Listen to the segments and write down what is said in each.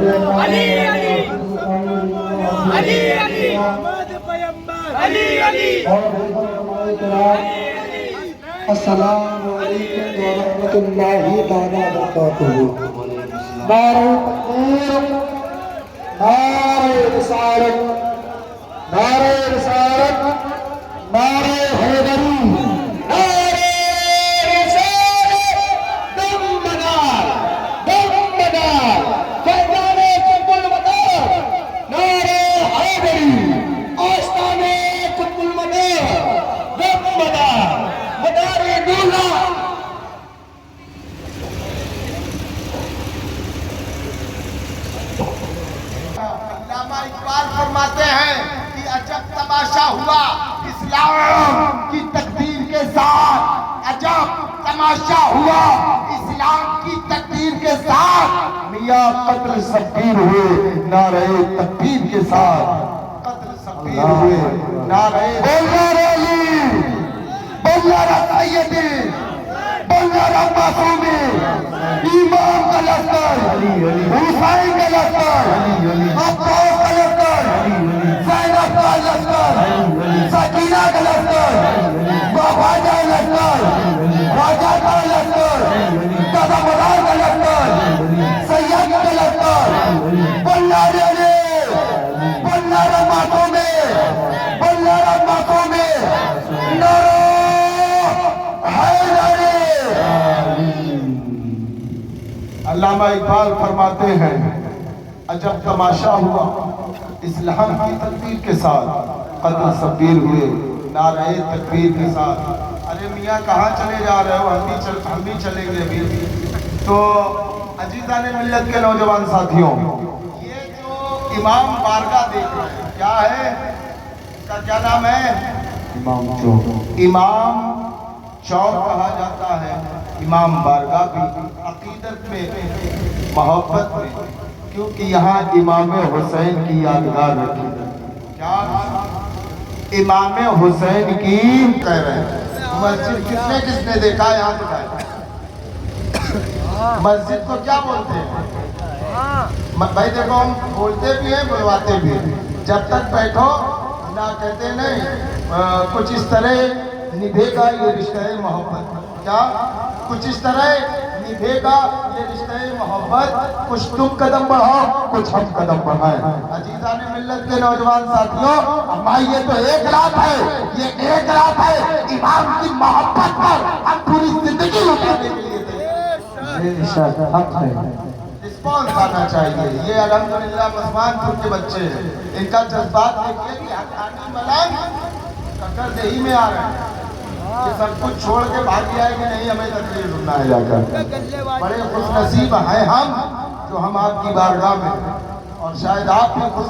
علی علی علی علی علی علی السلام علیکم ورحمۃ اللہ تعالی وبرکاتہ۔ نعرہ تکبیر، نعرہ رسالت، نعرہ رسالت، نعرہ حیدری، نعرہ رسالت، دم بدار، دم بدار، فیضان قطب المدار، نعرہ حیدری، آستان قطب المدار، دم بدار، مدار دولا۔ علامہ اقبال فرماتے ہیں کہ عجب تماشا ہوا اسلام کی تقدیر کے ساتھ، عجب تماشا ہوا اسلام کی تقدیر کے ساتھ، میاں قتل شبیر ہوئے نعرہ تکبیر کے ساتھ، قتل شبیر ہوئے نعرہ علی، بولنا سیدی، بولنا معصومی، امام کا لشکر، حسین کا لشکر، عباس کا لشکر، زینب کا لشکر، سکینہ کا لشکر، خواجہ کا لشکر، خواجہ کا لشکر، دادا بدار کا لشکر، سید کا لشکر، بولنا علی، بولنا معصومی، بولنا معصومی، نعرہ حیدری۔ علامہ اقبال فرماتے ہیں عجب تماشا ہوا اسلام کی تقدیر کے ساتھ، قتل شبیر ہوئے نعرہ تکبیر کے ساتھ۔ ارے میاں کہاں چلے جا رہے ہو؟ ہم بھی چلیں گے ابھی۔ تو عزیزان ملت کے نوجوان ساتھیوں، یہ جو امام بارگاہ دیکھ رہے ہیں کیا ہے؟ اس کا کیا نام ہے؟ امام چوک۔ امام چوک کہا جاتا ہے، امام بارگاہ بھی، عقیدت میں، محبت میں، کیونکہ یہاں امام حسین کی یادگار رکھی ہے۔ کیا امام حسین کی کہہ رہے ہیں؟ مسجد کس نے دیکھا ہے؟ یہاں دکھائے۔ مسجد کو کیا بولتے ہیں؟ بھائی دیکھو، ہم بولتے بھی ہیں بلواتے بھی ہیں۔ جب تک بیٹھو نہ کہتے نہیں، کچھ اس طرح نبھے گا یہ رشتہ محبت۔ کیا کچھ اس طرح نبھے گا یہ رشتہ محبت، کچھ تم قدم بڑھاؤ کچھ ہم قدم بڑھائیں۔ عزیزان ملت کے نوجوان ساتھیوں، ہماری یہ تو ایک رات ہے، یہ ایک رات ہے امام کی محبت پر ہم پوری زندگی لٹانے کے لیے رسپانس آنا چاہیے۔ یہ الحمدللہ مسلمان پور کے بچے ہیں، ان کا جذبات دیکھیے کہ حقانی ملائم ککر دہی میں آ رہے ہیں، یہ سب کچھ چھوڑ کے بھاگ گیا ہے کہ نہیں ہمیں تقریر سننا ہے جا کر۔ بڑے خوش نصیب ہیں ہم جو ہم آپ کی بارگاہ میں، اور شاید آپ بھی خوش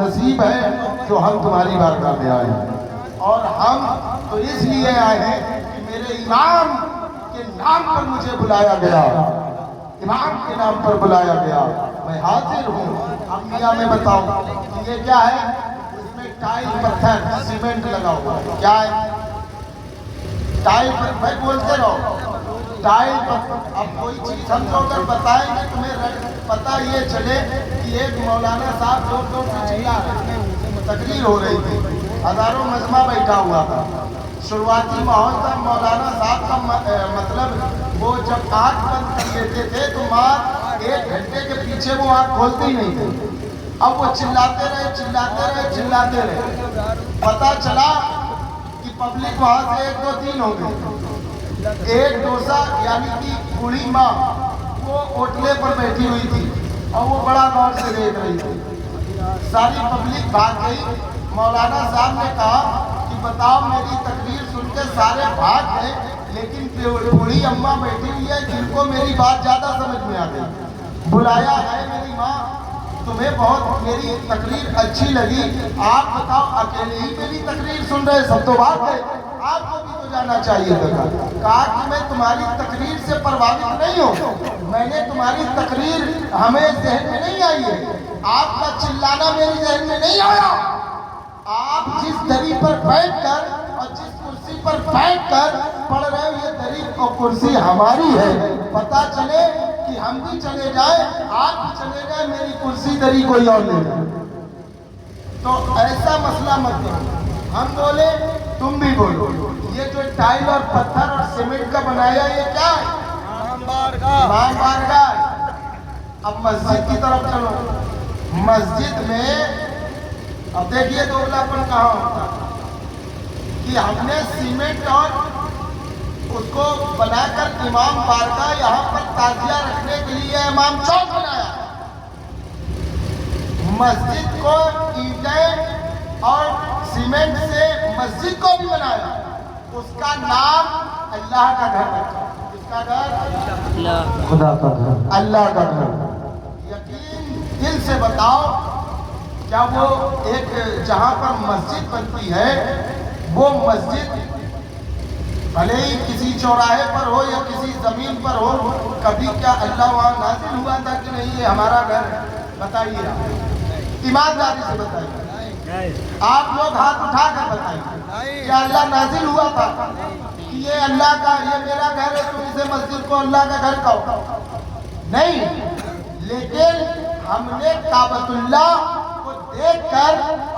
نصیب ہیں جو ہم تمہاری بارگاہ میں آئے ہیں۔ اور ہم تو اس لیے آئے ہیں کہ میرے امام کے نام پر مجھے بلایا گیا، امام کے نام پر بلایا گیا، میں حاضر ہوں۔ اب میاں میں بتاؤں یہ کیا ہے؟ اس میں ٹائل پتھر سیمنٹ لگا ہوا ہے۔ کیا ہے؟ ٹائل پر بھائی بولتے رہو، ٹائل پر۔ اب کوئی چیز ہم جو اگر بتائیں گے تمہیں پتہ یہ چلے کہ ایک مولانا صاحب زور زور سے چلا رہے ہیں، تقریر ہو رہی تھی، ہزاروں مجمع بیٹھا ہوا تھا۔ شروعاتی ماحول تھا، مولانا صاحب کا مطلب وہ جب آنکھ بند کر لیتے تھے تو ماں 1 گھنٹے کے پیچھے وہ آنکھ کھولتی نہیں تھی۔ اب وہ چلاتے رہے چلاتے رہے چلاتے رہے، پتہ چلا کہ پبلک وہاں سے 1 2 3 ہو گئی۔ ایک ڈوسا یعنی کہ بوڑھی ماں وہ اوٹلے پر بیٹھی ہوئی تھی اور وہ بڑا غور سے دیکھ رہی تھی۔ ساری پبلک بھاگ گئی۔ مولانا صاحب نے کہا کہ بتاؤ میری تقریر سن کے سارے بھاگ گئے لیکن بوڑھی اماں بیٹھی ہوئی ہے جن کو میری بات زیادہ سمجھ میں آ گئی۔ بلایا ہے میری ماں، تمہیں بہت میری تقریر اچھی لگی، آپ بتاؤ اکیلے ہی میری تقریر سن رہے، سب تو بات ہے، آپ کو بھی تو جانا چاہیے تھا۔ کہا کہ میں تمہاری تقریر سے پربھاوت نہیں ہوں، میں نے تمہاری تقریر ہمیں ذہن میں نہیں آئی ہے، آپ کا چلانا میری ذہن میں نہیں آیا۔ آپ جس دری پر بیٹھ کر اور جس کرسی پر بیٹھ کر پڑھ رہے ہو یہ دری اور کرسی ہماری ہے، پتہ چلے کہ کہ ہم بھی چلے جائیں، آپ بھی چلے جائیں، میری کرسی دری کوئی اور لے جائے. تو ایسا مسئلہ مت کرو. ہم بولے تم بھی بولو. یہ جو ٹائل اور پتھر اور سیمنٹ کا بنایا یہ کیا ہے؟ امام بارگاہ. اب مسجد کی طرف چلو. مسجد میں اب دیکھیے دوگلا پن کہاں ہوتا ہے کہ ہم نے سیمنٹ اور اس کو بنا کر امام بارگاہ یہاں پر تعزیہ رکھنے کے لیے امام چوک بنایا. مسجد کو اینٹیں اور سیمنٹ سے مسجد کو بھی بنایا. اس کا نام اللہ کا گھر رکھا. کس کا گھر؟ خدا کا گھر. اللہ کا گھر. یقین دل سے بتاؤ کیا وہ ایک جہاں پر مسجد بنتی ہے وہ مسجد بھلے ہی کسی چوراہے پر ہو یا کسی زمین پر ہو, کبھی کیا اللہ وہاں نازل ہوا تھا کہ نہیں یہ ہمارا گھر ہے؟ بتائیے آپ ایمانداری سے بتائیے. آپ لوگ ہاتھ اٹھا کر بتائیے کیا اللہ نازل ہوا تھا کہ یہ اللہ کا, یہ میرا گھر ہے تو اسے مسجد کو اللہ کا گھر کہو؟ نہیں. لیکن ہم نے کعبۃ اللہ کو دیکھ کر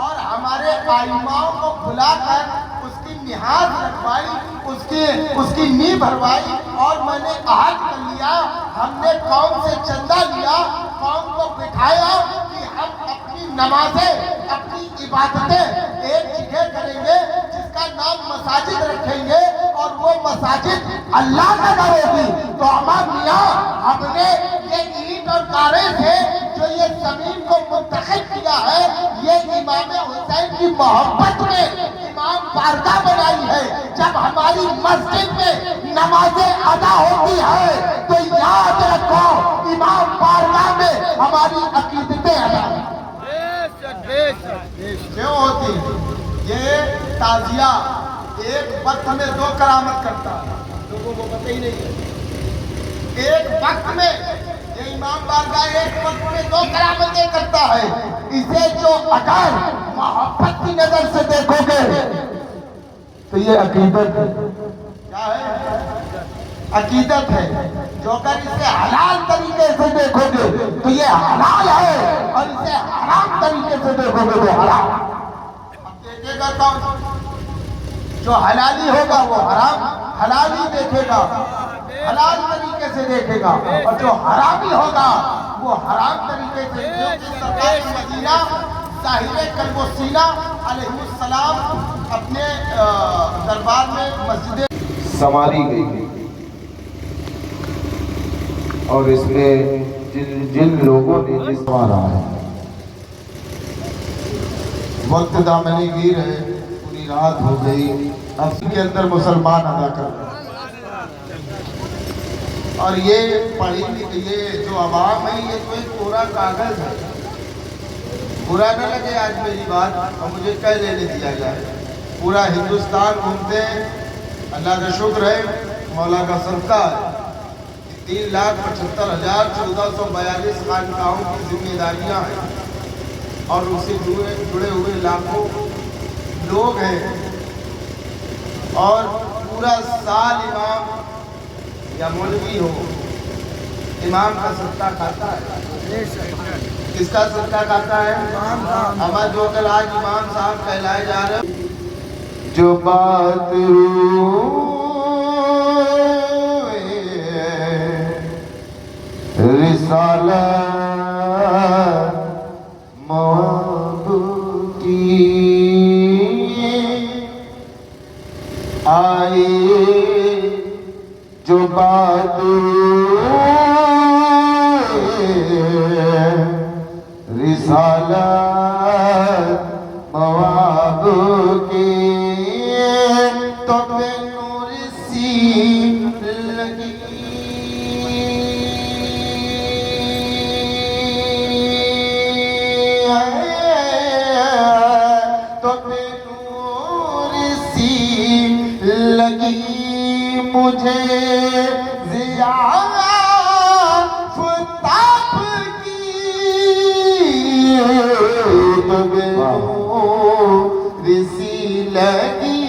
اور ہمارے آئماؤں کو بلا کر اس کی نہاد رکھوائی, اس کی نیب بھروائی, اور میں نے عہد کر لیا, ہم نے قوم سے چندہ لیا, قوم کو بٹھایا کہ ہم اپنی نمازیں, اپنی عبادتیں ایک جگہ کریں گے جس کا نام مساجد رکھیں گے, اور وہ مساجد اللہ کا گھر ہوگی. تو امام میاں ہم نے یہ اینٹ اور کارے سے جو یہ زمین کو منتخب کیا ہے یہ امام حسین کی محبت میں امام بارگاہ بنائی ہے. جب ہماری مسجد میں نمازیں ادا ہوتی ہے تو یاد رکھو امام بارگاہ میں ہماری عقیدتیں ادا کیوں ہوتی ہیں؟ یہ تعزیہ ایک وقت میں دو کرامت کرتا ہے, لوگوں کو پتہ ہی نہیں ہے. ایک وقت میں یہ امام بارگاہ ایک وقت میں دو کرامتیں کرتا ہے. اسے جو اگر محبت کی نظر سے دیکھو گے تو یہ عقیدت ہے. کیا ہے؟ عقیدت ہے. جو اگر اسے حلال طریقے سے دیکھو گے تو یہ حلال ہے, اور اسے حرام طریقے سے دیکھو گے تو حرام. اب دیکھے گا کون؟ جو حلالی ہوگا وہ حرام حلالی دیکھے گا, حلال طریقے سے دیکھے گا, اور جو حرامی ہوگا وہ حرام طریقے سے. سرکار مدینہ ظاہر قلب و سینہ علیہ السلام اپنے دربار میں مسجد سنواری گئی, اور اس میں جن لوگوں نے جس سنوارا ہے وقت دامنی گیر ہے, پوری رات ہو گئی, اب کے اندر مسلمان ادا کر رہے ہیں. اور یہ پڑھی یہ جو عوام ہے یہ تو ایک پورا کاغذ ہے. برا نہ لگے آج میری بات اور مجھے کہہ لینے دیا جائے. پورا ہندوستان گھومتے ہیں, اللہ کا شکر ہے, مولا کا صدقہ ہے. 3,75,1442 خانقاہوں کی ذمہ داریاں ہیں, اور ان سے جڑے ہوئے لاکھوں لوگ ہیں, اور پورا سال امام یا مولوی ہو امام کا صدقہ کھاتا ہے. کس کا صدقہ کھاتا ہے؟ ہمارا جو کل آج امام صاحب کہلائے جا رہے ہیں. جو بات رسالت محبوب کی آئی, جو بات رسالت محبوب کی, تو بے نور سی لگی لگی مجھے ضیاء فتاب کی, تو بے نور سی لگی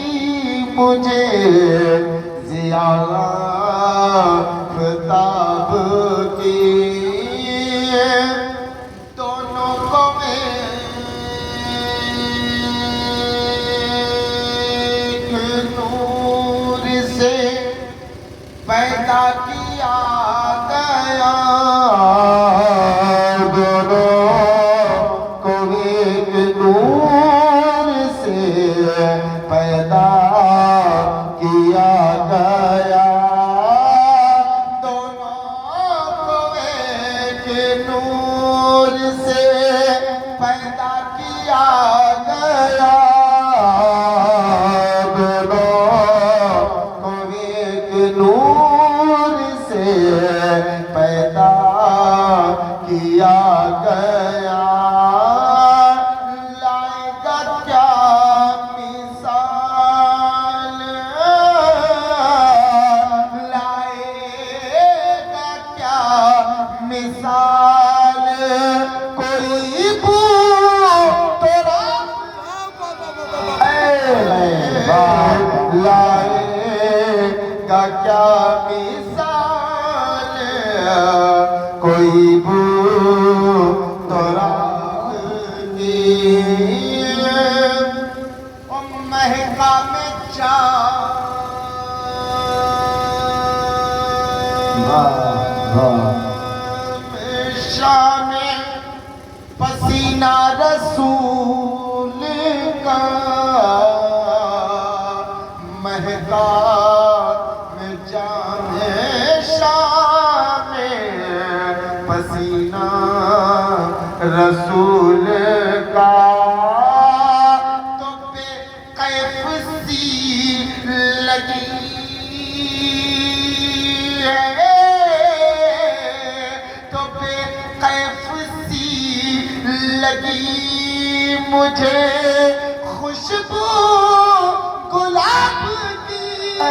مجھے ضیاء فتاب کی. پیدا کیا گیا نور سے پیدا کیا گیا دونوں کو ایک نور سے پیدا کیا گیا لائے گا کیا مثال لائے گا کیا مثال کوئی لائے گا کیا مثال کوئی مہکا میں شام پسینہ رسول کا مہکا میں جام شام پسینہ رسول کا تو بے کیف سی لگی ہے تو بے کیف سی لگی مجھے خوشبو گلاب کی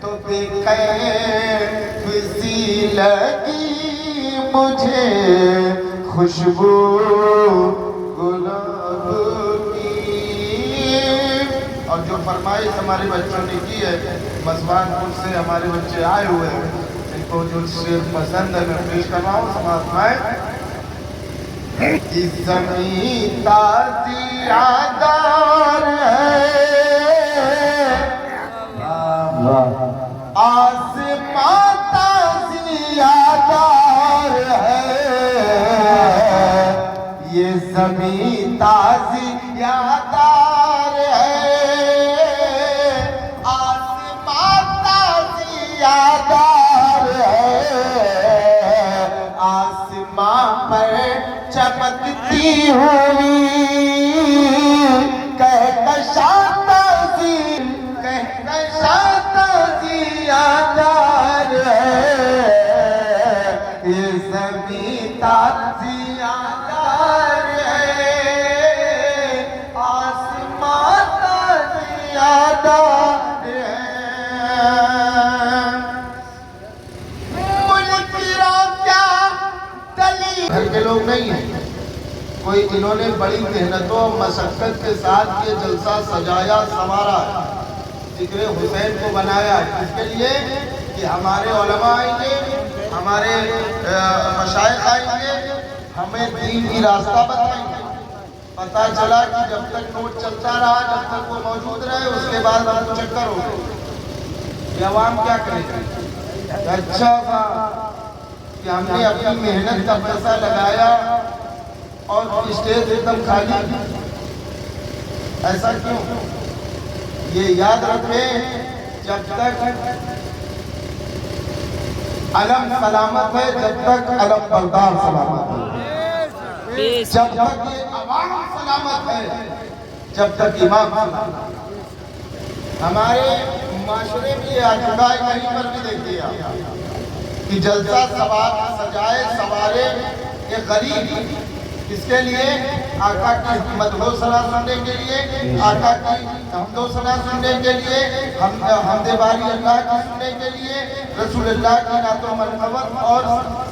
تو بے کیف سی لگی مجھے خوشبو گلاب کی اور جو فرمائش ہمارے بچوں نے کی ہے مسمان پور سے ہمارے بچے آئے ہوئے ہیں ان کو جو شعر پسند ہے میں پیش کر رہا ہوں سماعت فرمائیں اس زمین تازیادار ہے آسمان تازیادار ہے یہ زمین تازیادار ہے آسمان تازیادار ہے آسمان پر چمکتی ہوئی کہکشاں تازیادار ہے یہ زمین تازیادار ہے آسمان تازیادار ہے ملک را کیا دلیل گھر کے لوگ نہیں ہیں کوئی انہوں نے بڑی محنتوں اور مشقت کے ساتھ یہ جلسہ سجایا سنوارا ذکر حسین کو بنایا اس کے لیے کہ ہمارے علماء آئیں گے ہمارے مشائخ آئیں گے ہمیں دین کی راستہ بتائیں گے پتہ چلا کہ جب تک نوٹ چلتا رہا جب تک وہ موجود رہے اس کے بعد ہم چکر ہو گئے یہ عوام کیا کرے گا اچھا تھا کہ ہم نے اپنی محنت کا پیسہ لگایا اور اسٹیج ایک دم خالی ایسا کیوں یہ یاد رکھیں جب تک علم سلامت ہے جب تک علم بردار سلامت ہے جب تک یہ عوام سلامت ہے جب تک امام سلامت ہے ہمارے معاشرے میں یہ عجبائے کہیں پر بھی دیکھتے ہیں کہ جلسہ سجائے سوارے یہ غریب اس کے لیے آقا کی مدحو ثنا سننے کے لیے آقا کی حمد و ثنا سننے کے لیے حمد باری اللہ کی سننے کے لیے رسول اللہ کی نعت و منقبت اور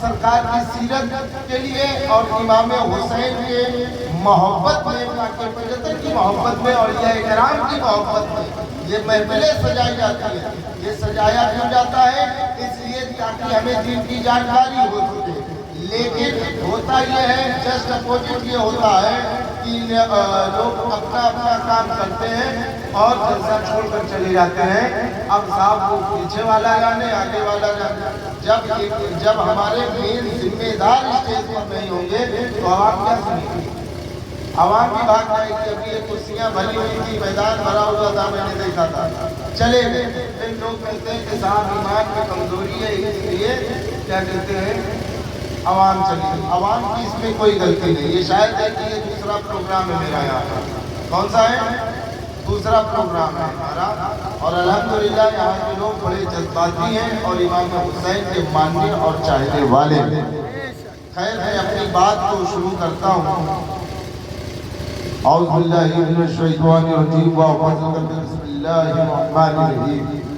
سرکار کی سیرت کے لیے اور امام حسین کے محبت میں پاک پنجتن کی محبت میں اور یہ اکرام کی محبت میں یہ محفلیں سجائی جاتی ہیں یہ سجایا کیوں جاتا ہے اس لیے تاکہ ہمیں دین کی جانکاری ہو سکے لیکن ہوتا یہ ہے جسٹ اپوزٹ یہ ہوتا ہے کہ لوگ اپنا کام کرتے ہیں اور جلسہ چھوڑ کر چلے جاتے ہیں اب صاحب کو پیچھے والا جانے آگے والا جانے جب ہمارے مین ذمہ دار اسٹیج پر نہیں ہوں گے تو عوام کیا سنیں گے عوام بھی بھاگ جائے گی. ابھی یہ کرسیاں بھری ہوئی تھی, میدان بھرا ہوا تھا, میں نے دیکھا تھا, چلے گئے. پھر لوگ کہتے ہیں کہ صاحب ایمان میں کمزوری ہے, اس لیے کیا کہتے ہیں عوام چلی گئی. عوام کی اس میں کوئی غلطی نہیں. یہ شاید ہے کہ یہ دوسرا پروگرام ہے میرا یہاں پر. کون سا ہے؟ دوسرا پروگرام ہے ہمارا. اور الحمدللہ یہاں کے لوگ بڑے جذباتی ہیں اور امام حسین کے ماننے اور چاہنے والے ہیں. خیر میں اپنی بات کو شروع کرتا ہوں. اعوذ باللہ من الشیطان الرجیم بسم اللہ الرحمن الرحیم.